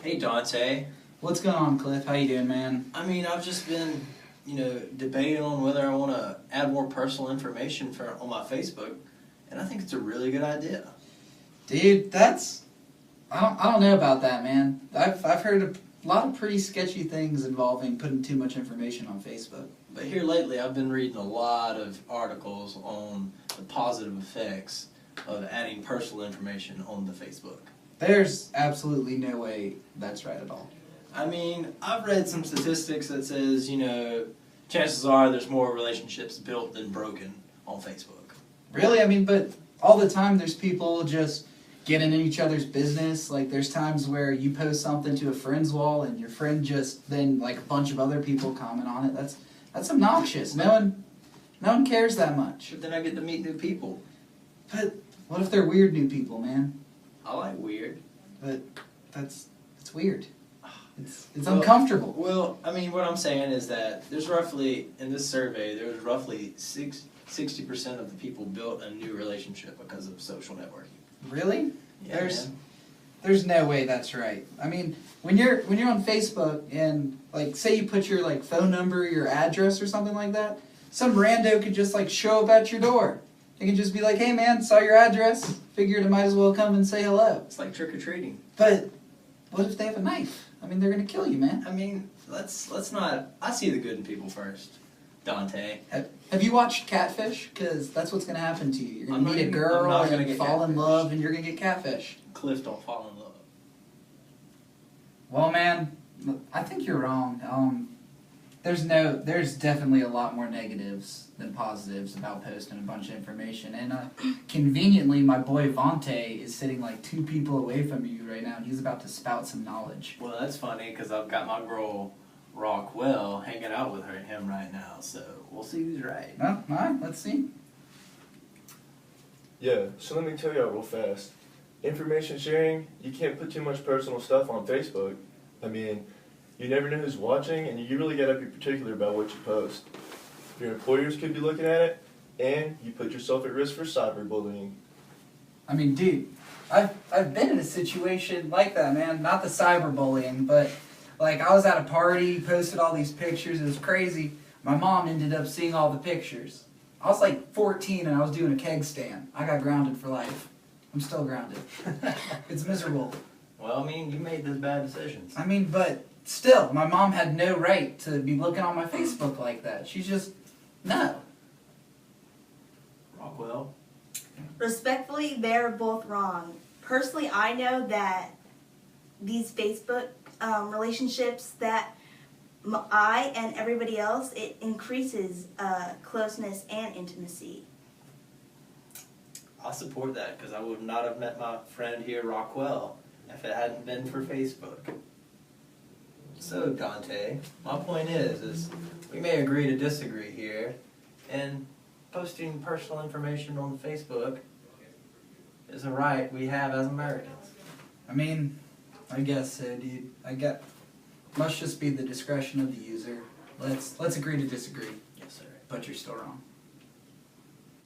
Hey Dante. What's going on, Cliff? How you doing, man? I mean, I've just been, debating on whether I want to add more personal information on my Facebook, and I think it's a really good idea. Dude, I don't know about that, man. I've heard a lot of pretty sketchy things involving putting too much information on Facebook. But here lately, I've been reading a lot of articles on the positive effects of adding personal information on the Facebook. There's absolutely no way that's right at all. I mean, I've read some statistics that says, chances are there's more relationships built than broken on Facebook. Really? I mean, but all the time there's people just getting in each other's business. Like, there's times where you post something to a friend's wall and your friend just then, like, a bunch of other people comment on it. That's obnoxious. No one cares that much. But then I get to meet new people. But what if they're weird new people, man? I like weird. But it's weird. It's uncomfortable. Well, I mean, what I'm saying is that there's roughly, in this survey, there was roughly 60% of the people built a new relationship because of social networking. Really? Yeah, There's no way that's right. I mean, when you're on Facebook and, like, say you put your, like, phone number, your address or something like that, some rando could just, like, show up at your door. They can just be like, hey man, saw your address, figured I might as well come and say hello. It's like trick-or-treating. But what if they have a knife? I mean, they're gonna kill you, man. I mean, let's not, I see the good in people first, Dante. Have you watched Catfish? Because that's what's gonna happen to you. You're gonna meet a girl and fall in love and you're gonna get catfish. Cliff don't fall in love. Well, man, I think you're wrong. There's definitely a lot more negatives than positives about posting a bunch of information. And conveniently, my boy Vontae is sitting like 2 people away from you right now, and he's about to spout some knowledge. Well, that's funny because I've got my girl Rockwell hanging out with him right now, so we'll see who's right. Well, all right, let's see. Yeah, so let me tell y'all real fast. Information sharing, you can't put too much personal stuff on Facebook. I mean, you never know who's watching, and you really gotta be particular about what you post. Your employers could be looking at it, and you put yourself at risk for cyberbullying. I mean, dude, I've been in a situation like that, man. Not the cyberbullying, but like I was at a party, posted all these pictures. It was crazy. My mom ended up seeing all the pictures. I was like 14 and I was doing a keg stand. I got grounded for life. I'm still grounded. It's miserable. Well, I mean, you made those bad decisions. I mean, but still, my mom had no right to be looking on my Facebook like that. She's just, no. Rockwell? Respectfully, they're both wrong. Personally, I know that these Facebook relationships that I and everybody else, it increases closeness and intimacy. I support that because I would not have met my friend here, Rockwell, if it hadn't been for Facebook. So, Dante, my point is we may agree to disagree here, and posting personal information on Facebook is a right we have as Americans. I mean, I guess so, dude. Must just be the discretion of the user. Let's agree to disagree. Yes, sir. But you're still wrong.